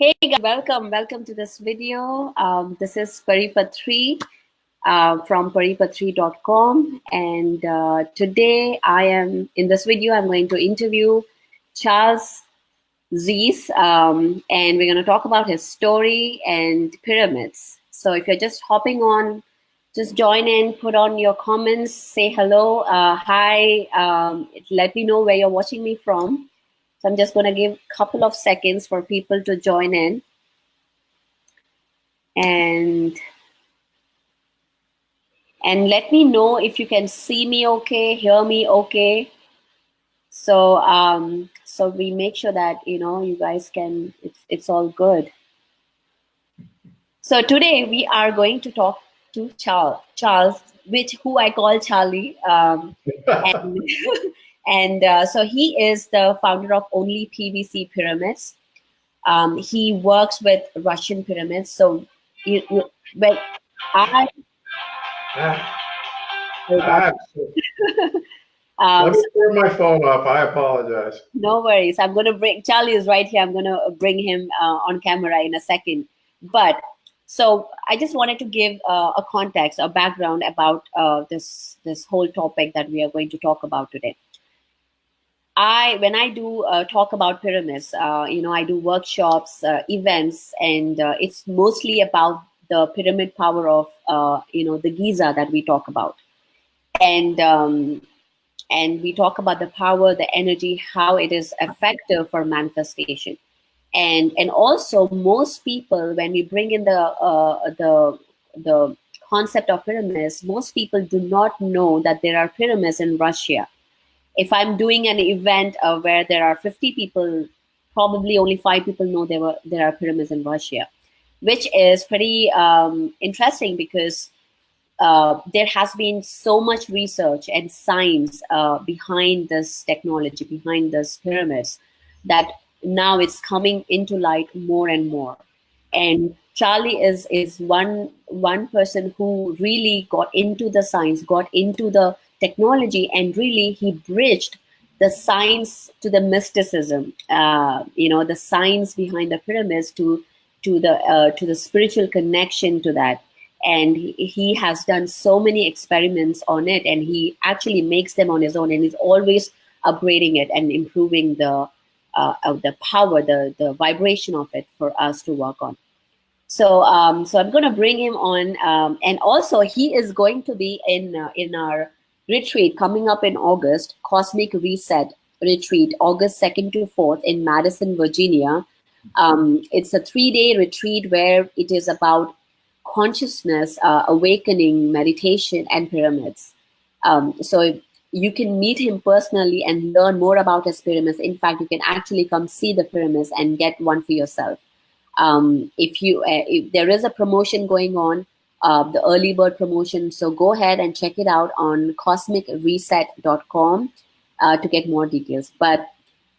Hey guys, welcome to this video. This is Pari Patri from paripatri.com, and today in this video I'm going to interview Charles Ziese, and we're going to talk about his story and pyramids. So if you're just hopping on, just join in, put on your comments, say hello, hi, let me know where you're watching me from. So I'm just going to give a couple of seconds for people to join in. And let me know if you can see me okay, hear me okay. So we make sure that you guys can, it's all good. So today we are going to talk to Charles, who I call Charlie, and so he is the founder of Only PVC Pyramids. He works with Russian pyramids. So when I Let me turn my phone off. I apologize. No worries. I'm going to bring, Charlie is right here. I'm going to bring him on camera in a second. But so I just wanted to give a context, a background about this whole topic that we are going to talk about today. When I do talk about pyramids, I do workshops, events, and it's mostly about the pyramid power of, the Giza that we talk about. And we talk about the power, the energy, how it is effective for manifestation. And also most people, when we bring in the concept of pyramids, most people do not know that there are pyramids in Russia. If I'm doing an event where there are 50 people, probably only 5 people know there are pyramids in Russia, which is pretty interesting because there has been so much research and science behind this technology, behind this pyramids, that now it's coming into light more and more. And Charlie is one person who really got into the science, got into the technology, and really he bridged the science to the mysticism. The science behind the pyramids to the spiritual connection to that. And he has done so many experiments on it, and he actually makes them on his own, and he's always upgrading it and improving the power, the vibration of it for us to work on. So I'm going to bring him on, and also he is going to be in our retreat coming up in August, Cosmic Reset Retreat, August 2nd to 4th in Madison, Virginia. It's a 3-day retreat where it is about consciousness, awakening, meditation, and pyramids. So you can meet him personally and learn more about his pyramids. In fact, you can actually come see the pyramids and get one for yourself. If there is a promotion going on, the early bird promotion, so go ahead and check it out on cosmicreset.com to get more details. But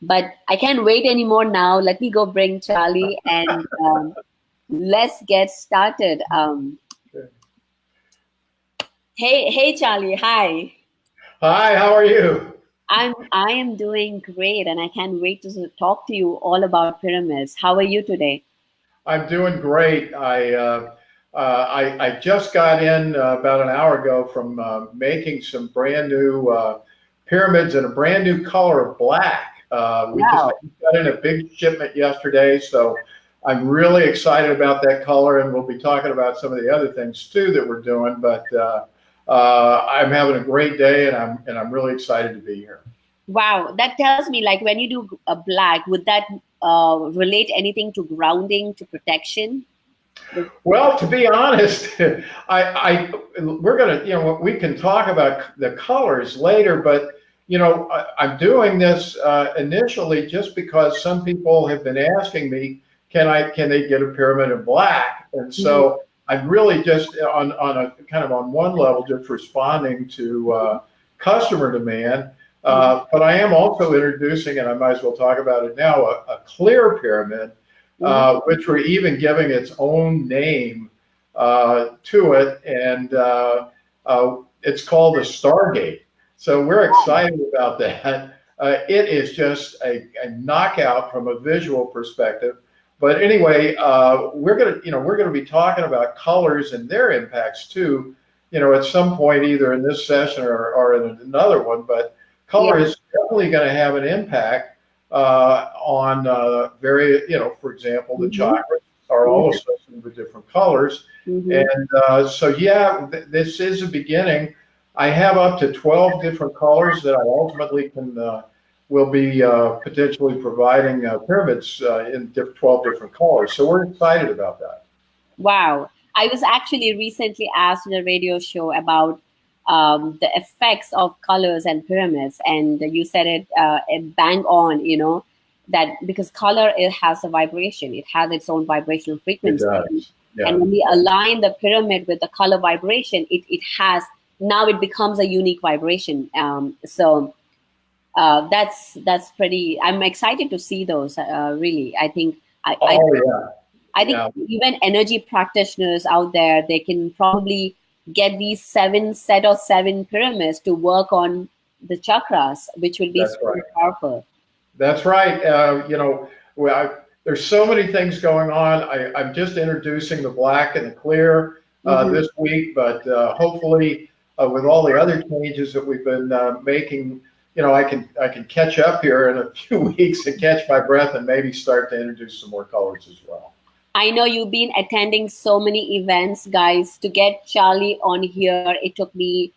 I can't wait anymore now. Let me go bring Charlie and let's get started. Hey, Charlie. Hi. Hi. How are you? I am doing great, and I can't wait to talk to you all about pyramids. How are you today? I'm doing great. I just got in about an hour ago from making some brand new pyramids in a brand new color of black. We Wow. just got in a big shipment yesterday, so I'm really excited about that color, and we'll be talking about some of the other things too that we're doing. But I'm having a great day, and I'm really excited to be here. Wow, that tells me, like, when you do a black, would that relate anything to grounding, to protection? Well, to be honest, we're gonna, we can talk about the colors later, but I'm doing this initially just because some people have been asking me, can they get a pyramid in black? And so I'm really just on a kind of on one level, just responding to customer demand. But I am also introducing, and I might as well talk about it now, a clear pyramid, which we're even giving its own name to it, and it's called the Stargate. So we're excited about that. It is just a knockout from a visual perspective. But anyway, we're gonna be talking about colors and their impacts too. At some point, either in this session or in another one. But color Yeah. is definitely going to have an impact on for example, the Mm-hmm. chakras are all associated with different colors. Mm-hmm. And so, yeah, this is a beginning. I have up to 12 different colors that I ultimately will be potentially providing pyramids in 12 different colors. So we're excited about that. Wow. I was actually recently asked in a radio show about the effects of colors and pyramids, and you said it bang on, that because color, it has a vibration, it has its own vibrational It frequency. does. Yeah. And when we align the pyramid with the color vibration, now it becomes a unique vibration. That's pretty, I'm excited to see those, really. I think, Oh, yeah. I think even energy practitioners out there, they can probably get these set of seven pyramids to work on the chakras, which will be super powerful. That's right. There's so many things going on. I'm just introducing the black and the clear this week, but hopefully with all the other changes that we've been making, I can catch up here in a few weeks and catch my breath and maybe start to introduce some more colors as well. I know you've been attending so many events, guys. To get Charlie on here, it took me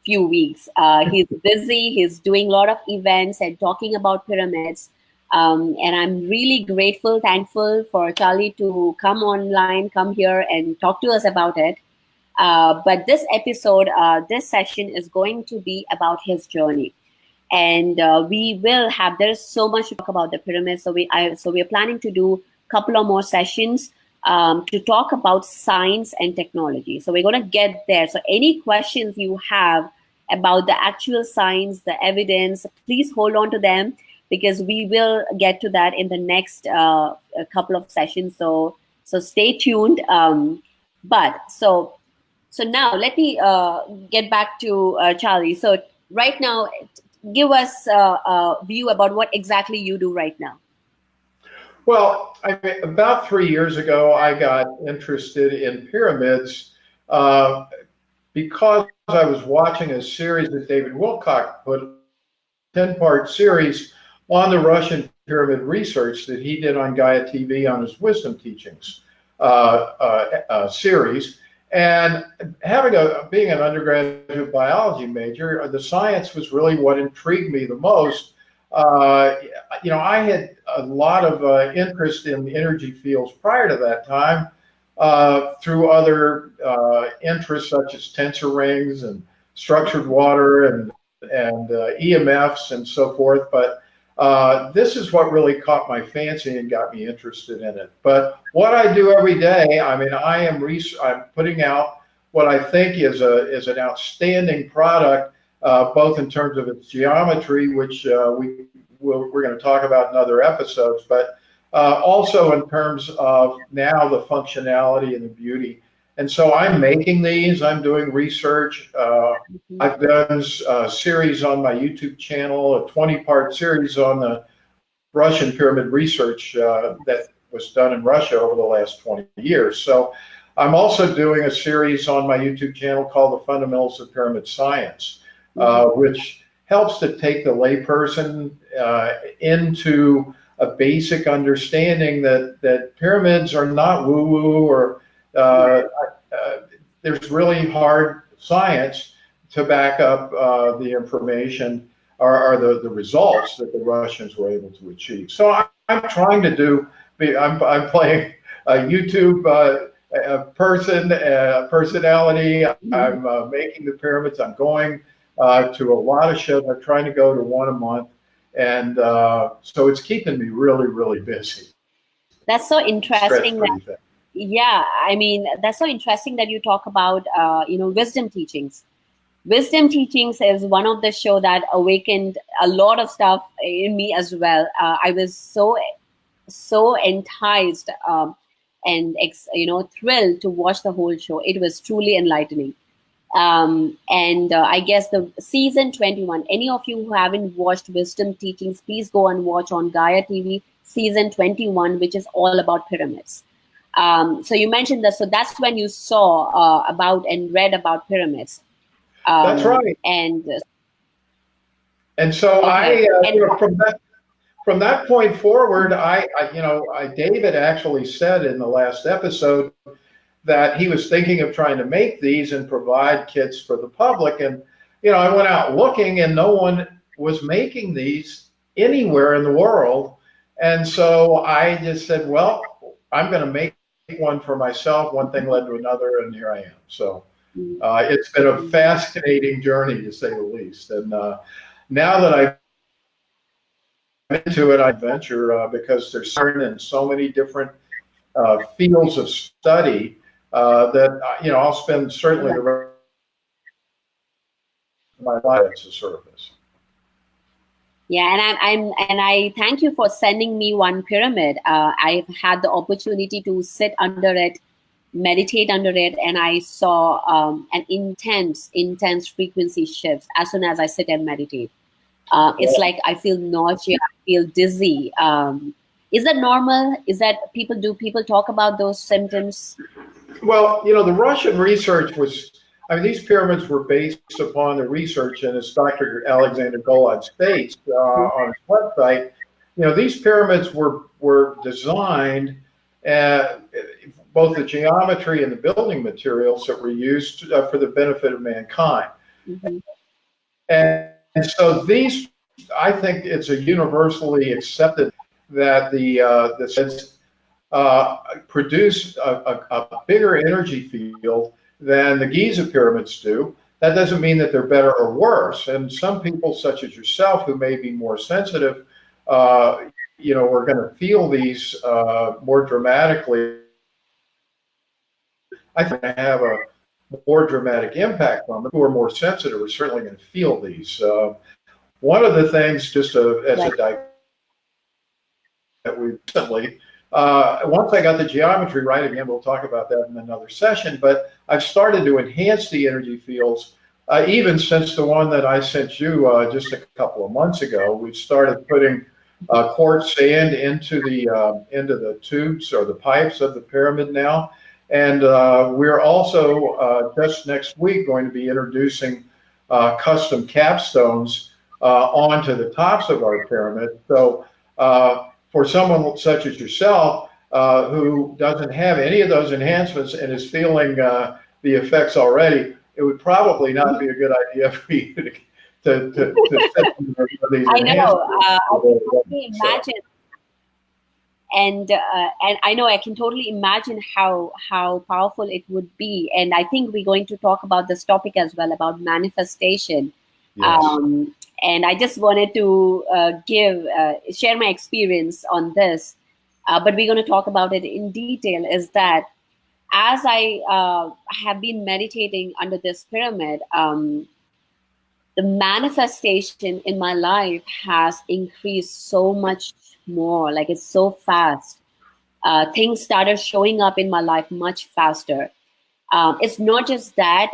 a few weeks. He's busy. He's doing a lot of events and talking about pyramids. And I'm really grateful, thankful for Charlie to come online, come here and talk to us about it. But this episode, this session is going to be about his journey. And there's so much to talk about the pyramids. So we're planning to do couple of more sessions to talk about science and technology. So we're going to get there. So any questions you have about the actual science, the evidence, please hold on to them, because we will get to that in the next couple of sessions. So stay tuned. So now let me get back to Charlie. So right now, give us a view about what exactly you do right now. Well, about 3 years ago, I got interested in pyramids because I was watching a series that David Wilcock put, a 10-part series on the Russian pyramid research that he did on Gaia TV on his Wisdom Teachings series. And being an undergraduate biology major, the science was really what intrigued me the most. I had a lot of interest in energy fields prior to that time through other interests such as tensor rings and structured water and EMFs and so forth. But this is what really caught my fancy and got me interested in it. But what I do every day, I'm putting out what I think is an outstanding product. Both in terms of its geometry, which we're going to talk about in other episodes, but also in terms of now the functionality and the beauty. And so I'm making these, I'm doing research. I've done a series on my YouTube channel, a 20-part series on the Russian pyramid research that was done in Russia over the last 20 years. So I'm also doing a series on my YouTube channel called The Fundamentals of Pyramid Science. Which helps to take the layperson into a basic understanding that pyramids are not woo-woo or there's really hard science to back up the information or the results that the Russians were able to achieve. So I'm trying to I'm playing a YouTube personality. I'm making the pyramids. I'm going to a lot of shows. I'm trying to go to one a month. And so it's keeping me really, really busy. That's so interesting. That's so interesting that you talk about, wisdom teachings. Wisdom Teachings is one of the show that awakened a lot of stuff in me as well. I was so enticed and thrilled to watch the whole show. It was truly enlightening. I guess the season 21, any of you who haven't watched Wisdom Teachings, please go and watch on Gaia TV. season 21, which is all about pyramids. So you mentioned that, so that's when you saw about and read about pyramids. That's right. And so okay. from that point forward, David actually said in the last episode that he was thinking of trying to make these and provide kits for the public. And, I went out looking and no one was making these anywhere in the world. And so I just said, well, I'm going to make one for myself. One thing led to another, and here I am. So it's been a fascinating journey, to say the least. And now that I'm into it, I venture because there's in so many different fields of study that I'll spend certainly the rest of my life at the surface. Yeah, and I thank you for sending me one pyramid. I've had the opportunity to sit under it, meditate under it, and I saw an intense frequency shifts as soon as I sit and meditate. It's like I feel nausea, I feel dizzy. Is that normal? Do people talk about those symptoms? Well, the Russian research these pyramids were based upon the research, and as Dr. Alexander Golod states on his website, these pyramids were designed, both the geometry and the building materials that were used for the benefit of mankind. Mm-hmm. And so these, I think it's a universally accepted that the sense produce a bigger energy field than the Giza pyramids do. That doesn't mean that they're better or worse. And some people, such as yourself, who may be more sensitive, are going to feel these more dramatically. I think they have a more dramatic impact on them. Who are more sensitive are certainly going to feel these. One of the things, just as a diagnosis that we recently, once I got the geometry right, again, we'll talk about that in another session, but I've started to enhance the energy fields, even since the one that I sent you just a couple of months ago. We've started putting quartz sand into the tubes or the pipes of the pyramid now. And we're also, just next week, going to be introducing custom capstones onto the tops of our pyramid. So for someone such as yourself, who doesn't have any of those enhancements and is feeling the effects already, it would probably not be a good idea for you to fit these I know. I can totally imagine, and I know I can totally imagine how powerful it would be. And I think we're going to talk about this topic as well, about manifestation. Yes. And I just wanted to share my experience on this, but we're going to talk about it in detail. Is that as I have been meditating under this pyramid, the manifestation in my life has increased so much more. Like, it's so fast. Things started showing up in my life much faster. It's not just that.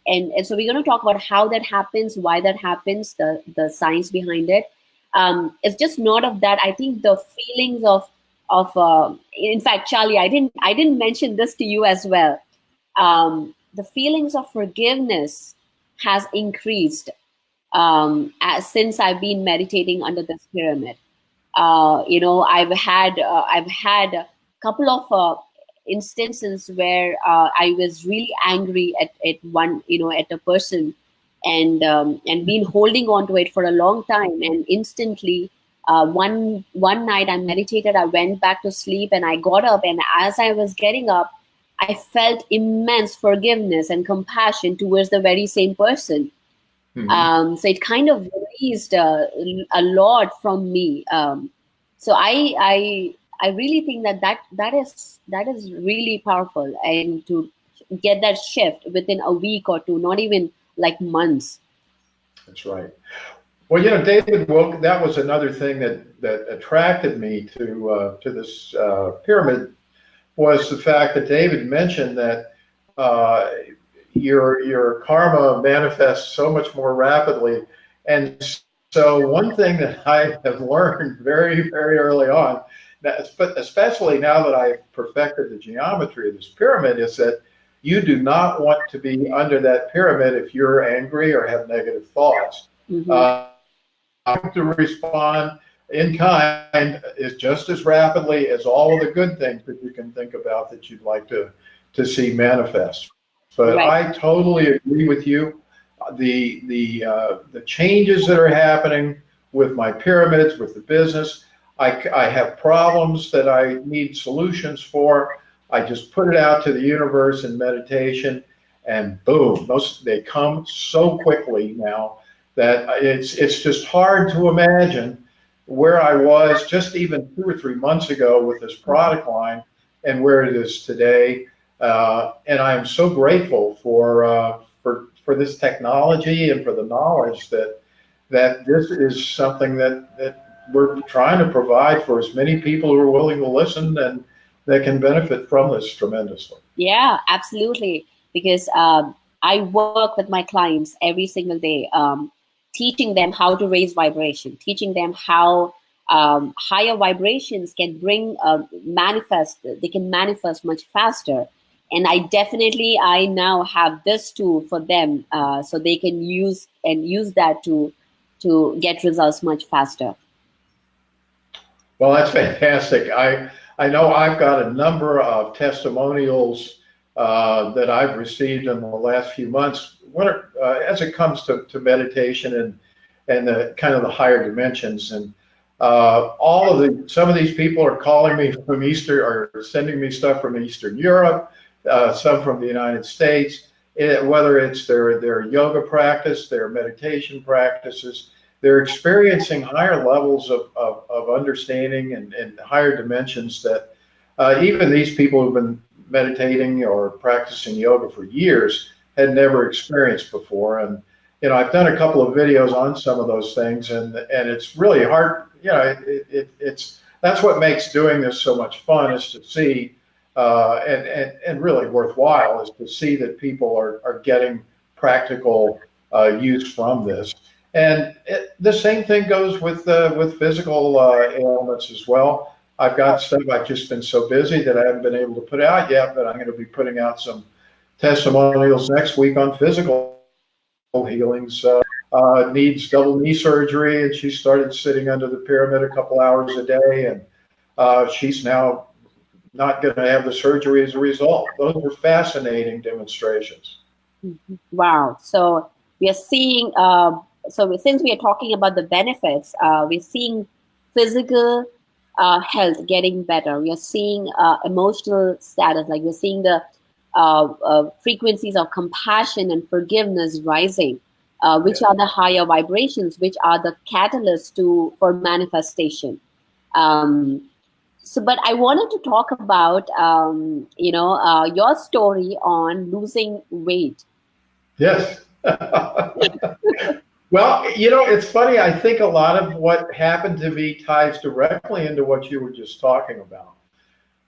And so we're going to talk about how that happens, why that happens, the science behind it. It's just not of that. I think the feelings of in fact, Charlie, I didn't mention this to you as well. The feelings of forgiveness has increased since I've been meditating under this pyramid. I've had a couple of instances where I was really angry at a person, and been holding on to it for a long time. And instantly, one night I meditated, I went back to sleep, and I got up, and as I was getting up, I felt immense forgiveness and compassion towards the very same person. Mm-hmm. So it kind of released a lot from me. So I really think that is really powerful, and to get that shift within a week or two, not even like months. That's right. Well, David Wilk, that was another thing that attracted me to this pyramid, was the fact that David mentioned that your karma manifests so much more rapidly, and So one thing that I have learned very, very early on, but especially now that I've perfected the geometry of this pyramid, is that you do not want to be under that pyramid if you're angry or have negative thoughts. Mm-hmm. To respond in kind is just as rapidly as all of the good things that you can think about that you'd like to see manifest. But Right. I totally agree with you. The changes that are happening with my pyramids, with the business, I have problems that I need solutions for. I just put it out to the universe in meditation, and boom, they come so quickly now that it's just hard to imagine where I was just even 2 or 3 months ago with this product line and where it is today. And I am so grateful for this technology and for the knowledge that this is something that we're trying to provide for as many people who are willing to listen and that can benefit from this tremendously. Yeah, absolutely. Because I work with my clients every single day, teaching them how to raise vibration, teaching them how higher vibrations can they can manifest much faster. And I now have this tool for them, so they can use that to get results much faster. Well, that's fantastic. I know I've got a number of testimonials that I've received in the last few months as it comes to meditation and the kind of the higher dimensions. And some of these people are calling me from or sending me stuff from Eastern Europe, some from the United States, whether it's their yoga practice, their meditation practices. They're experiencing higher levels of understanding and higher dimensions that even these people who've been meditating or practicing yoga for years had never experienced before. And I've done a couple of videos on some of those things, and it's really hard. That's what makes doing this so much fun, is to see and really worthwhile, is to see that people are getting practical use from this. And the same thing goes with physical ailments as well. I've got stuff. I've just been so busy that I haven't been able to put out yet, but I'm going to be putting out some testimonials next week on physical healings. Needs double knee surgery, and she started sitting under the pyramid a couple hours a day, and she's now not going to have the surgery as a result. Those were fascinating demonstrations. Wow. So we are seeing, since we are talking about the benefits, we're seeing physical health getting better. We are seeing emotional status, like we're seeing the frequencies of compassion and forgiveness rising, which are the higher vibrations, which are the catalyst for manifestation. But I wanted to talk about, your story on losing weight. Yes. Well, it's funny. I think a lot of what happened to me ties directly into what you were just talking about.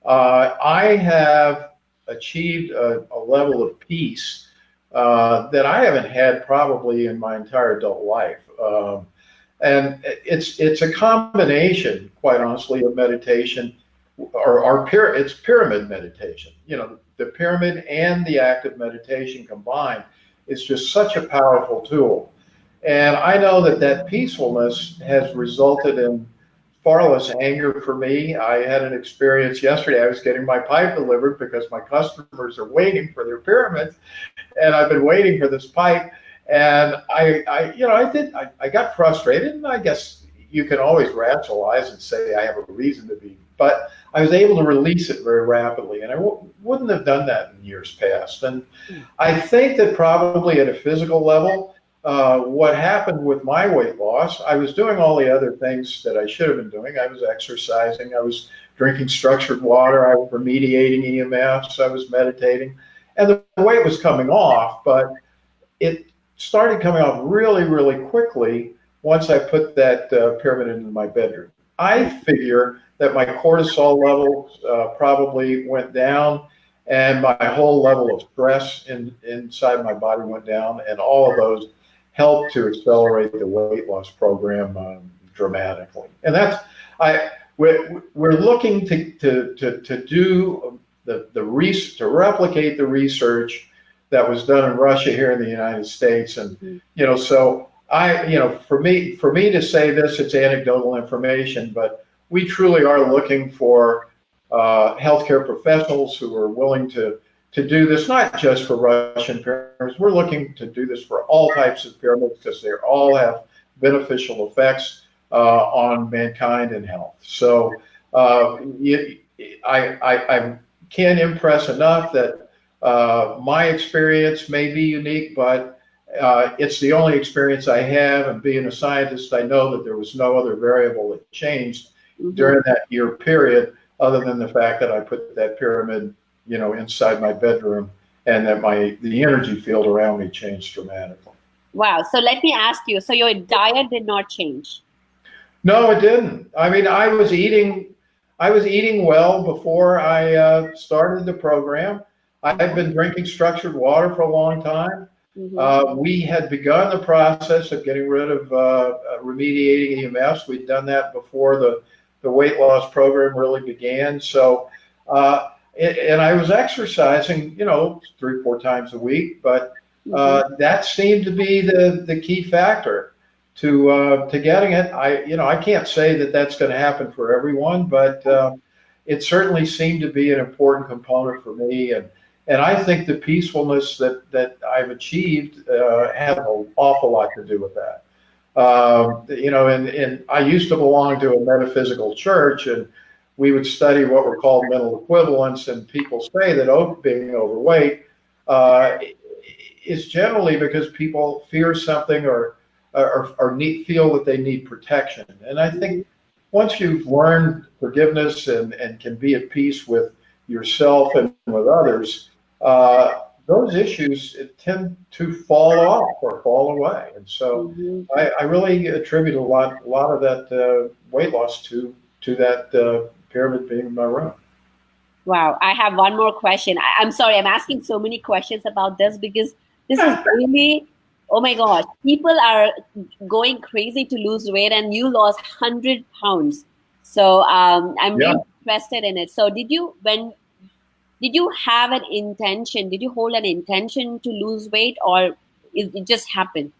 I have achieved a level of peace that I haven't had probably in my entire adult life. And it's a combination, quite honestly, of meditation, it's pyramid meditation. The pyramid and the active meditation combined is just such a powerful tool. And I know that peacefulness has resulted in far less anger for me. I had an experience yesterday. I was getting my pipe delivered because my customers are waiting for their pyramids, and I've been waiting for this pipe. And I got frustrated, and I guess you can always rationalize and say I have a reason to be, but I was able to release it very rapidly, and I wouldn't have done that in years past. And I think that probably at a physical level, what happened with my weight loss, I was doing all the other things that I should have been doing. I was exercising, I was drinking structured water, I was remediating EMFs, I was meditating, and the weight was coming off, but it started coming off really, really quickly once I put that pyramid into my bedroom. I figure that my cortisol levels probably went down, and my whole level of stress inside my body went down, and all of those helped to accelerate the weight loss program dramatically. And that's we're looking to do to replicate the research that was done in Russia here in the United States, and so for me to say this, it's anecdotal information, but we truly are looking for healthcare professionals who are willing to do this, not just for Russian pyramids. We're looking to do this for all types of pyramids because they all have beneficial effects on mankind and health. So I can't impress enough that my experience may be unique, but it's the only experience I have. And being a scientist, I know that there was no other variable that changed during that year period, other than the fact that I put that pyramid, inside my bedroom, and that the energy field around me changed dramatically. Wow. So let me ask you, so your diet did not change? No, it didn't. I mean, I was eating well before I started the program. I had been drinking structured water for a long time. We had begun the process of getting rid of remediating EMFs. We'd done that before the weight loss program really began. So, and I was exercising, 3-4 times a week, but that seemed to be the key factor to getting it. I can't say that that's going to happen for everyone, but it certainly seemed to be an important component for me. And I think the peacefulness that I've achieved had an awful lot to do with that. And I used to belong to a metaphysical church, and we would study what were called mental equivalents. And people say that being overweight is generally because people fear something or feel that they need protection. And I think once you've learned forgiveness and can be at peace with yourself and with others, those issues tend to fall off or fall away. And so I really attribute a lot of that weight loss to that pyramid being in my room. Wow. I have one more question. I'm sorry, I'm asking so many questions about this because this is really, oh my gosh, people are going crazy to lose weight, and you lost 100 pounds. So I'm really interested in it. So did you have an intention? Did you hold an intention to lose weight, or it just happened?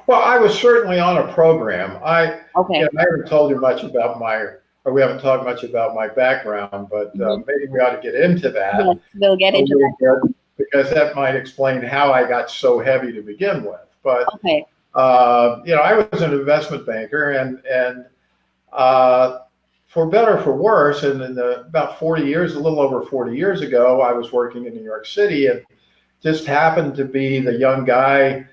Well, I was certainly on a program. I haven't told you much about we haven't talked much about my background, but maybe we ought to get into that. Yes, we'll get into that. Because that might explain how I got so heavy to begin with. But, I was an investment banker, and for better or for worse, and about 40 years, a little over 40 years ago, I was working in New York City, and just happened to be the young guy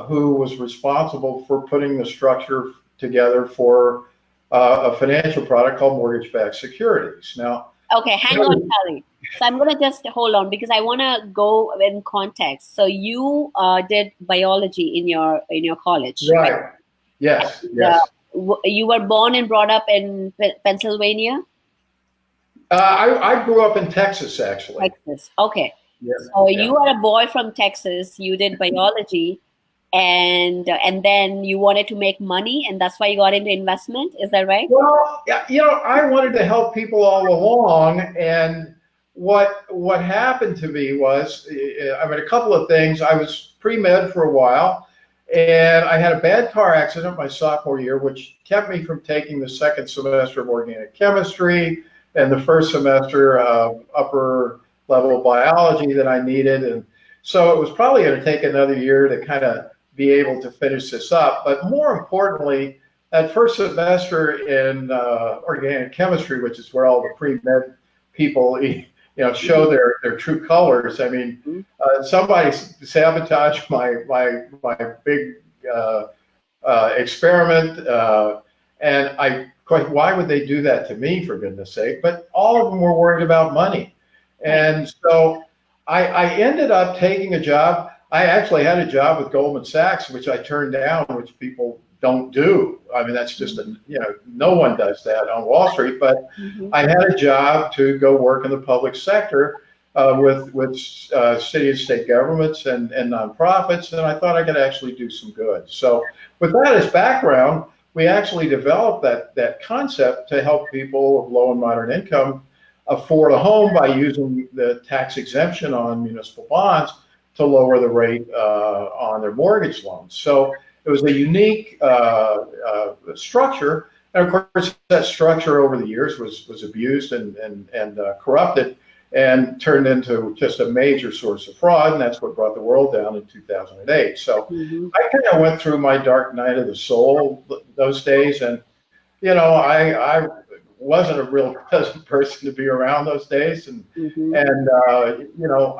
who was responsible for putting the structure together for a financial product called mortgage-backed securities. Now, okay, hang on, Pari. So I'm going to just hold on because I want to go in context. So you did biology in your college, right? Yes. You were born and brought up in Pennsylvania? I grew up in Texas, actually. Texas, okay. Yes. So you are a boy from Texas. You did biology, and then you wanted to make money, and that's why you got into investment. Is that right? Well, I wanted to help people all along, and what happened to me was, a couple of things. I was pre-med for a while, and I had a bad car accident my sophomore year, which kept me from taking the second semester of organic chemistry and the first semester of upper level biology that I needed. And so it was probably going to take another year to kind of be able to finish this up. But more importantly, that first semester in organic chemistry, which is where all the pre-med people show their true colors. I mean, somebody sabotaged my big experiment, and why would they do that to me, for goodness sake? But all of them were worried about money, and so I ended up taking a job. I actually had a job with Goldman Sachs, which I turned down, which people don't do. I mean, that's just no one does that on Wall Street. But I had a job to go work in the public sector with city and state governments and nonprofits, and I thought I could actually do some good. So with that as background, we actually developed that concept to help people of low and moderate income afford a home by using the tax exemption on municipal bonds to lower the rate on their mortgage loans. So it was a unique structure. And of course, that structure over the years was abused and corrupted and turned into just a major source of fraud. And that's what brought the world down in 2008. So I kind of went through my dark night of the soul those days. And, you know, I wasn't a real pleasant person to be around those days. And you know,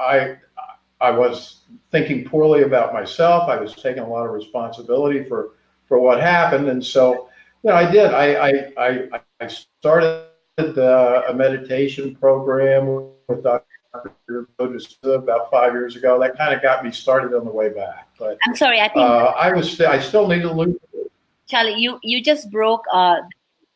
I was thinking poorly about myself. I was taking a lot of responsibility for what happened. And so, you know, I did. I started a meditation program with Dr. Ziese about 5 years ago. That kind of got me started on the way back. But I'm sorry, I think I still need to lose. Charlie, you just broke.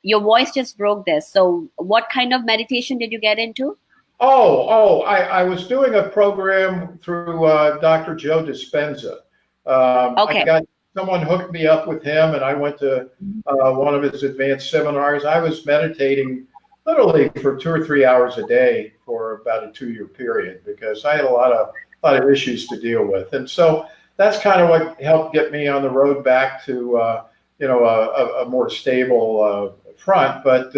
Your voice just broke this. So, what kind of meditation did you get into? I was doing a program through Dr. Joe Dispenza. Okay. I got someone hooked me up with him, and I went to one of his advanced seminars. I was meditating literally for 2 or 3 hours a day for about a 2-year period because I had a lot of issues to deal with, and so that's kind of what helped get me on the road back to you know, a more stable front. But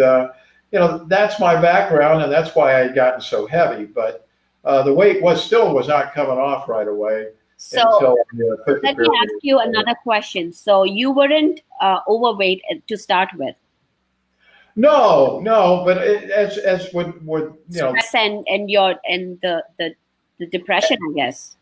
you know, that's my background, and that's why I had gotten so heavy. But the weight was not coming off right away. So let me ask you another question. So you weren't overweight to start with? No, but as would you know, stress and the depression, I guess.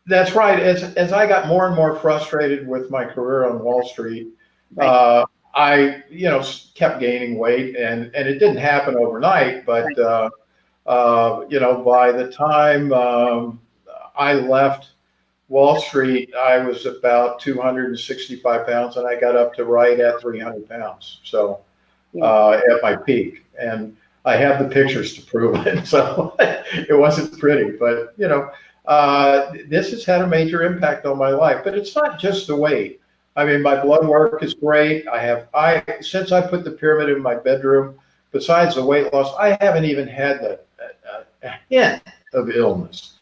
That's right. As I got more and more frustrated with my career on Wall Street, right. I, you know, kept gaining weight, and it didn't happen overnight. But you know, by the time I left Wall Street, I was about 265 pounds, and I got up to right at 300 pounds. So at my peak, and I have the pictures to prove it. So it wasn't pretty, but you know, this has had a major impact on my life. But it's not just the weight. I mean, my blood work is great. Since I put the pyramid in my bedroom, besides the weight loss, I haven't even had a hint of illness.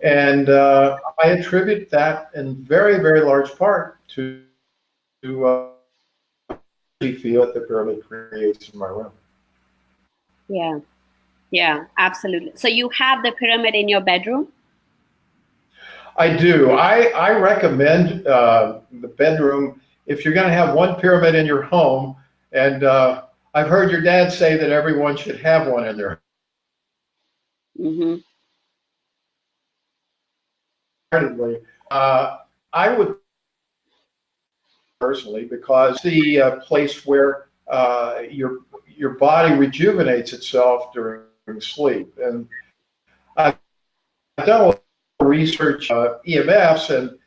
And I attribute that in very, very large part to the feel that the pyramid creates in my room. Yeah, absolutely. So you have the pyramid in your bedroom? I do. I recommend the bedroom if you're going to have one pyramid in your home. And I've heard your dad say that everyone should have one in their home. I would personally, because the place where your body rejuvenates itself during sleep. And I've done research EMFs, and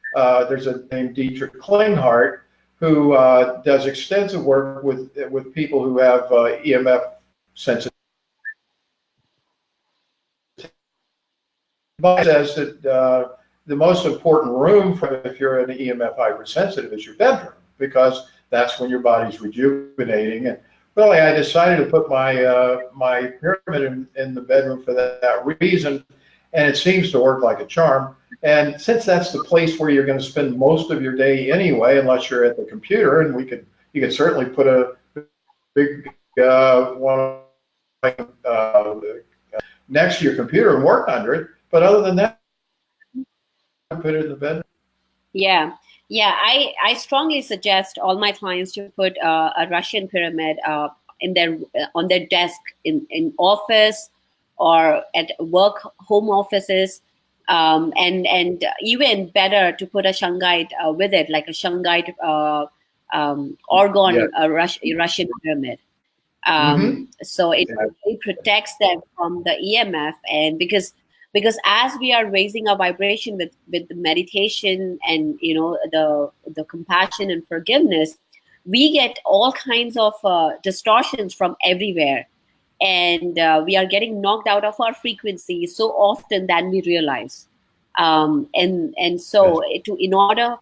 there's a named Dietrich Klinghardt who does extensive work with people who have EMF sensitivity. But says that the most important room if you're an EMF hypersensitive is your bedroom, because that's when your body's rejuvenating. And really, I decided to put my pyramid in the bedroom for that reason. And it seems to work like a charm. And since that's the place where you're going to spend most of your day anyway, unless you're at the computer, and you could certainly put a big one next to your computer and work under it. But other than that, I put it in the bedroom. Yeah. I strongly suggest all my clients to put a Russian pyramid on their desk in office, or at work, home offices, and even better to put a shungite with it, like a shungite orgone, a Russian pyramid. So it really protects them from the EMF, and because as we are raising our vibration with the meditation and, you know, the compassion and forgiveness, we get all kinds of distortions from everywhere. and we are getting knocked out of our frequency so often than we realize. And so in order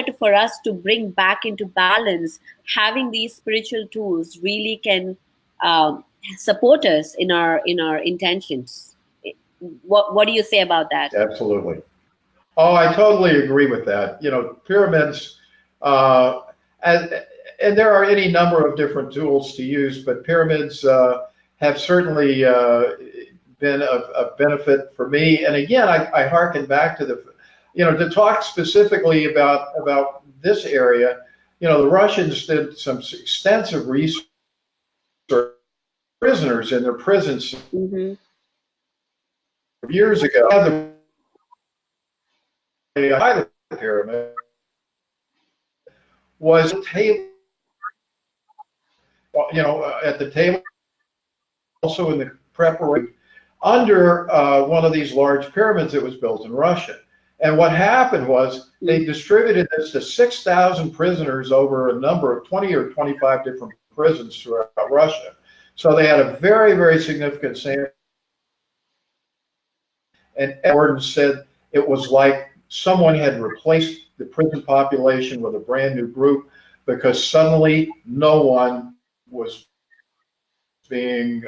to for us to bring back into balance, having these spiritual tools really can um, support us in our intentions. What do you say about that? Absolutely. Oh, I totally agree with that. Pyramids, and, and there are any number of different tools to use, but pyramids have certainly been of benefit for me. And again, I hearken back to to talk specifically about this area. The Russians did some extensive research on prisoners in their prisons Mm-hmm. years ago. The pyramid was a table, at the table, also in the preparation under one of these large pyramids that was built in Russia. And what happened was they distributed this to 6,000 prisoners over a number of 20 or 25 different prisons throughout Russia. So they had a very, very significant sample. And Edwards said it was like someone had replaced the prison population with a brand new group, because suddenly no one was being,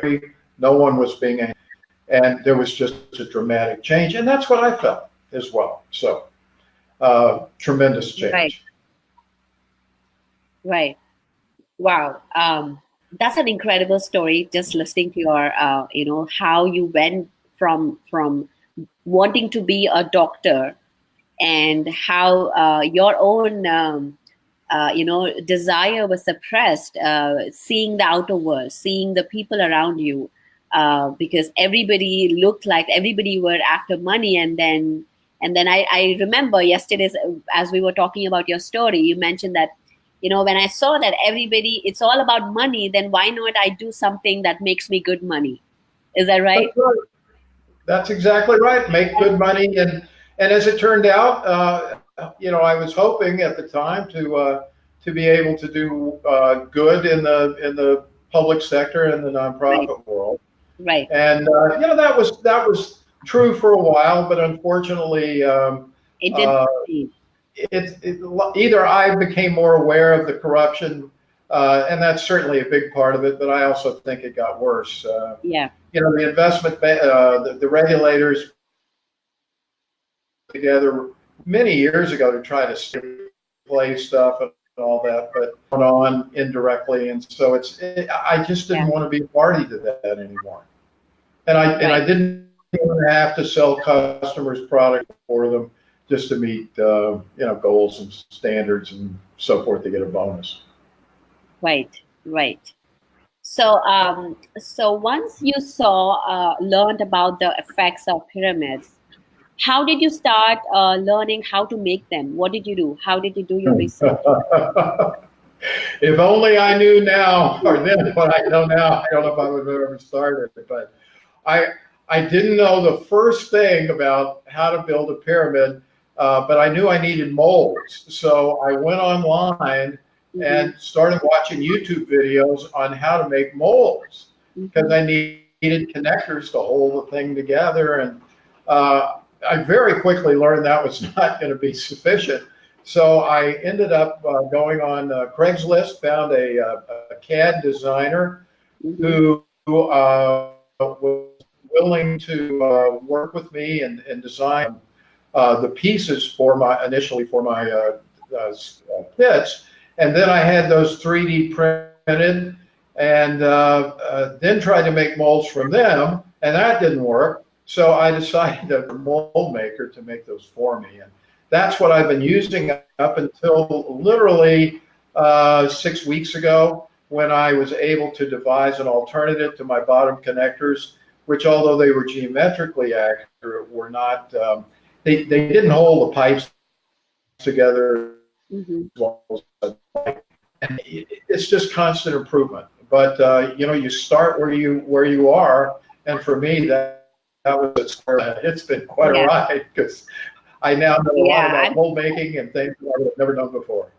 and there was just a dramatic change. And that's what I felt as well. So tremendous change. Right. Wow. That's an incredible story. Just listening to your, how you went from wanting to be a doctor, and how your own, desire was suppressed, seeing the outer world, seeing the people around you, because everybody looked like everybody were after money. And then I remember yesterday, as we were talking about your story, you mentioned that, when I saw that everybody, it's all about money, then why not I do something that makes me good money? Is that right? That's right. That's exactly right. Make good money. And as it turned out, I was hoping at the time to be able to do good in the public sector and the nonprofit world. Right. And that was true for a while, but unfortunately, it didn't. Either I became more aware of the corruption, and that's certainly a big part of it, but I also think it got worse. Yeah. The investment, the regulators together many years ago to try to play stuff and all that, but went on indirectly, and so I just didn't want to be a party to that anymore, and I didn't even have to sell customers product for them just to meet goals and standards and so forth to get a bonus. Right. So once you learned about the effects of pyramids, how did you start learning how to make them? What did you do? How did you do your research? If only I knew now, or then what I know now, I don't know if I would have ever started. But I didn't know the first thing about how to build a pyramid, but I knew I needed molds. So I went online and started watching YouTube videos on how to make molds, because I needed connectors to hold the thing together. And I very quickly learned that was not going to be sufficient. So I ended up going on Craigslist, found a CAD designer who was willing to work with me and design the pieces initially for my kits. And then I had those 3D printed, and then tried to make molds from them, and that didn't work. So I decided a mold maker to make those for me. And that's what I've been using up until literally 6 weeks ago, when I was able to devise an alternative to my bottom connectors, which, although they were geometrically accurate, were not, they didn't hold the pipes together. And it's just constant improvement. But you start where you are, and for me that was it. It's been quite a ride, because I now know a lot about mold making and things that I would have never known before.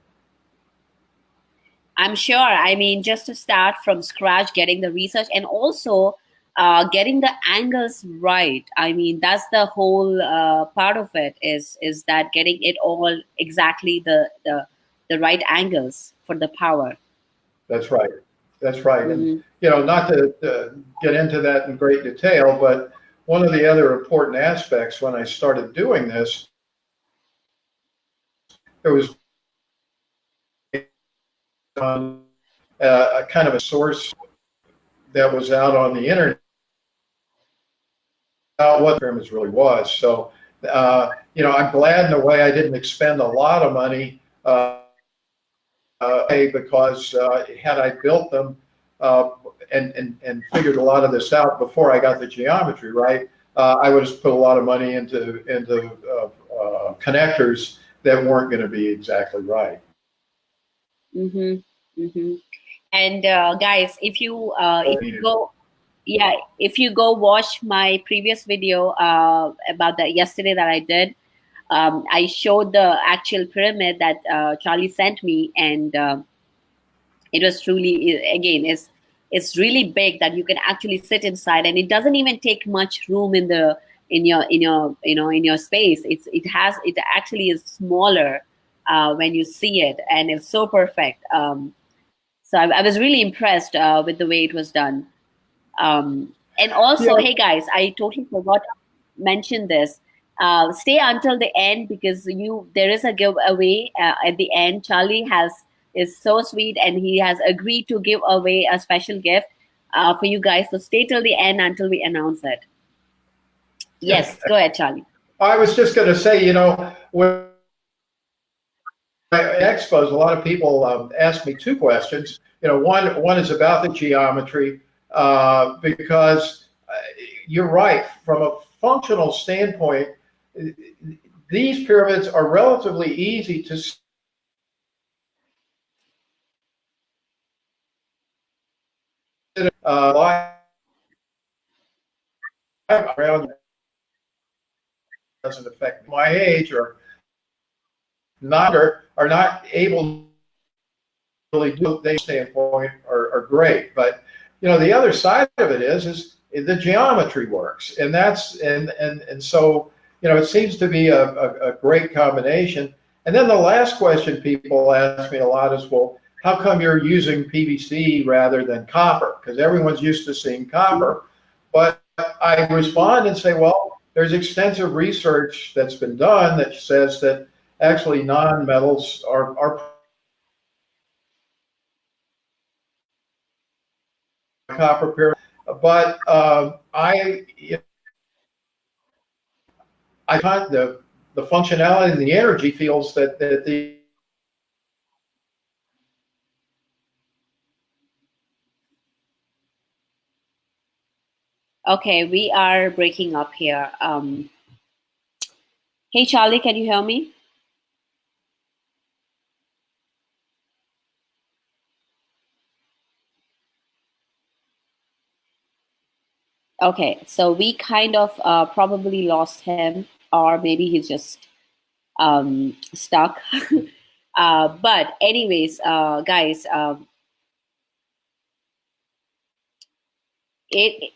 I'm sure. I mean, just to start from scratch, getting the research and also getting the angles right. I mean, that's the whole part of it. Is that getting it all exactly the right angles for the power. That's right. That's right. And, Hmm. not to get into that in great detail, but one of the other important aspects when I started doing this, there was a kind of a source that was out on the internet about what pyramids really was. So, I'm glad in a way I didn't expend a lot of money because had I built them and figured a lot of this out before I got the geometry right, I would have put a lot of money into connectors that weren't going to be exactly right. Hmm. Hmm. And guys, if you go, yeah, if you go watch my previous video about that yesterday that I did, I showed the actual pyramid that Charlie sent me, and it was truly, again, it's really big that you can actually sit inside, and it doesn't even take much room in the in your space. It actually is smaller when you see it, and it's so perfect. So I was really impressed with the way it was done. And also, Yeah, hey guys, I totally forgot to mention this. Stay until the end because there is a giveaway at the end. Charlie is so sweet and he has agreed to give away a special gift for you guys. So stay till the end until we announce it. Yes, go ahead, Charlie. I was just going to say, when at expos, a lot of people ask me two questions. One is about the geometry because you're right. From a functional standpoint, these pyramids are relatively easy to around. Doesn't affect my age or not are not able to really do their standpoint are great. But the other side of it is the geometry works, and so it seems to be a great combination. And then the last question people ask me a lot is, well, how come you're using PVC rather than copper? Because everyone's used to seeing copper. But I respond and say, well, there's extensive research that's been done that says that actually non-metals are copper pyramid. But I find the functionality and the energy fields that the Okay, we are breaking up here. Hey, Charlie, can you hear me? Okay, so we kind of probably lost him, or maybe he's just stuck. But anyways, guys, it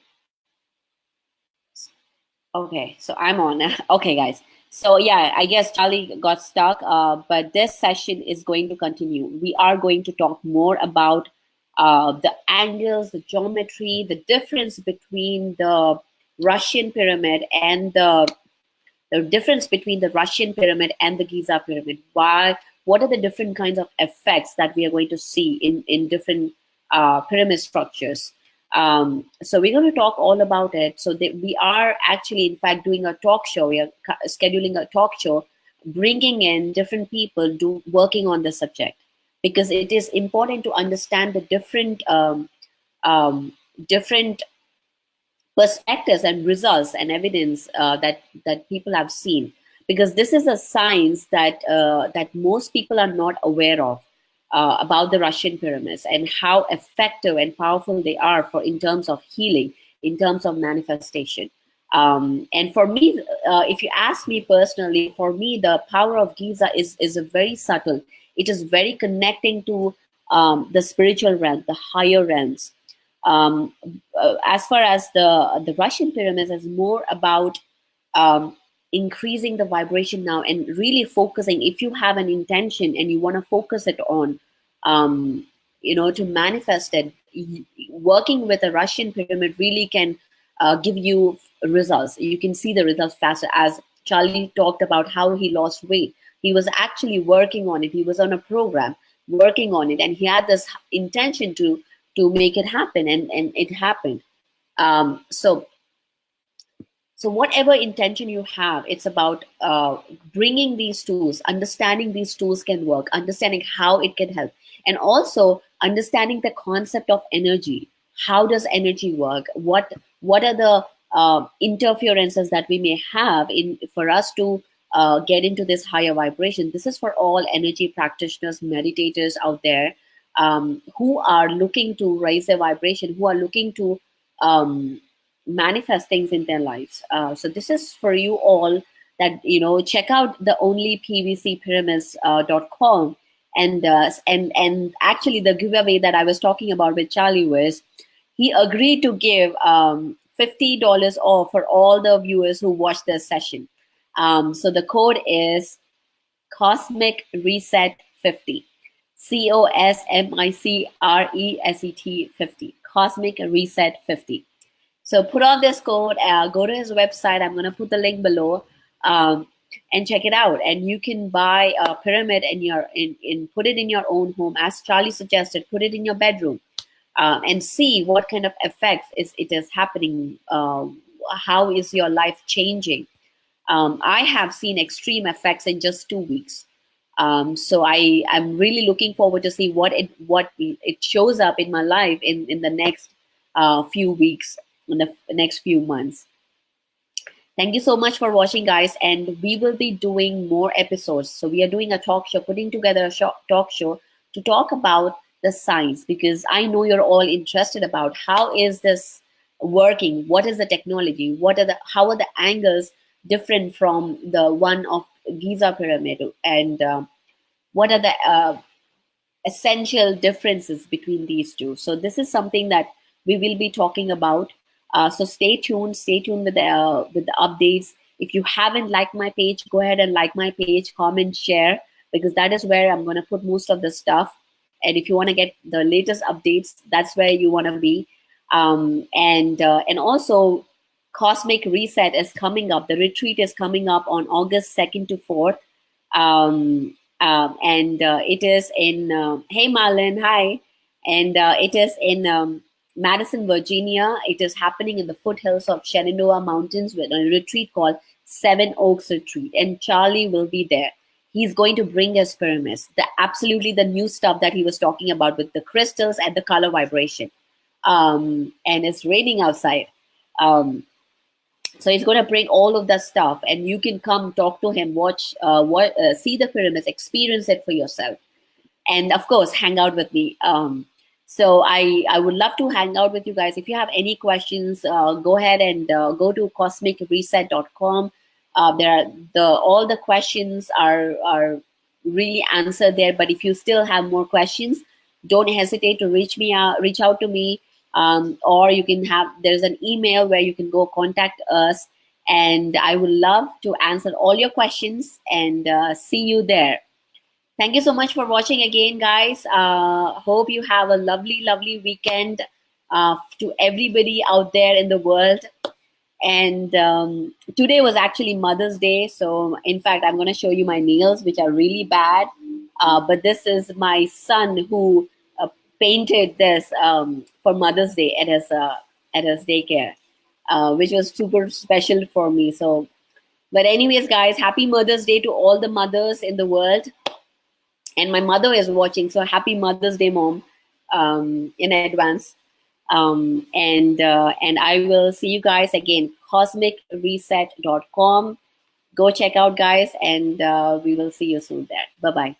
okay. So I'm on. Okay, guys. So yeah, I guess Charlie got stuck. But this session is going to continue. We are going to talk more about the angles, the geometry, the difference between the Russian pyramid and the difference between the Russian pyramid and the Giza pyramid. What are the different kinds of effects that we are going to see in different pyramid structures? So we're going to talk all about it. So we are actually, in fact, doing a talk show. We are scheduling a talk show, bringing in different people working on the subject, because it is important to understand the different perspectives and results and evidence that people have seen, because this is a science that most people are not aware of about the Russian pyramids and how effective and powerful they are for in terms of healing, in terms of manifestation. And for me, if you ask me personally, for me the power of Giza is a very subtle. It is very connecting to the spiritual realm, the higher realms. As far as the Russian pyramids is more about increasing the vibration now and really focusing. If you have an intention and you want to focus it on, to manifest it, working with a Russian pyramid really can give you results. You can see the results faster. As Charlie talked about how he lost weight, he was actually working on it. He was on a program working on it, and he had this intention to make it happen, and it happened. So whatever intention you have, it's about bringing these tools, understanding these tools can work, understanding how it can help, and also understanding the concept of energy. How does energy work? What are the interferences that we may have in for us to get into this higher vibration? This is for all energy practitioners, meditators out there, who are looking to raise their vibration, who are looking to manifest things in their lives. So this is for you all, that check out the onlypvcpyramids.com, and actually the giveaway that I was talking about with Charlie was, he agreed to give $50 off for all the viewers who watch this session. So the code is Cosmic Reset 50. COSMICRESET 50. Cosmic Reset 50. So put on this code, go to his website. I'm going to put the link below, and check it out. And you can buy a pyramid and put it in your own home. As Charlie suggested, put it in your bedroom, and see what kind of effects it is happening. How is your life changing? I have seen extreme effects in just 2 weeks. So I'm really looking forward to see what it shows up in my life in the next few weeks, in the next few months. Thank you so much for watching, guys, and we will be doing more episodes. So we are doing a talk show, putting together a talk show to talk about the science, because I know you're all interested about how is this working, what is the technology, how are the angles different from the one of Giza pyramid, and what are the essential differences between these two. So this is something that we will be talking about. So stay tuned with the updates. If you haven't liked my page, go ahead and like my page, comment, share, because that is where I'm going to put most of the stuff. And if you want to get the latest updates, that's where you want to be. And also, Cosmic Reset is coming up. The retreat is coming up on August 2nd to 4th. It is in, hey Marlon, hi. And it is in Madison, Virginia. It is happening in the foothills of Shenandoah Mountains with a retreat called Seven Oaks Retreat. And Charlie will be there. He's going to bring his pyramids, absolutely the new stuff that he was talking about with the crystals and the color vibration. And it's raining outside. So he's going to bring all of that stuff, and you can come talk to him, watch, see the pyramids, experience it for yourself, and of course, hang out with me. So I would love to hang out with you guys. If you have any questions, go ahead and go to cosmicreset.com. All the questions are really answered there. But if you still have more questions, don't hesitate to reach out to me. Or you can there's an email where you can go contact us, and I would love to answer all your questions and see you there. Thank you so much for watching again, guys. Hope you have a lovely, lovely weekend to everybody out there in the world. And today was actually Mother's Day. So in fact, I'm going to show you my nails, which are really bad. But this is my son who painted this for Mother's Day at his daycare, which was super special for me. So, but anyways, guys, happy Mother's Day to all the mothers in the world. And my mother is watching, so happy Mother's Day, Mom, in advance. And I will see you guys again, cosmicreset.com. Go check out, guys, and we will see you soon there. Bye-bye.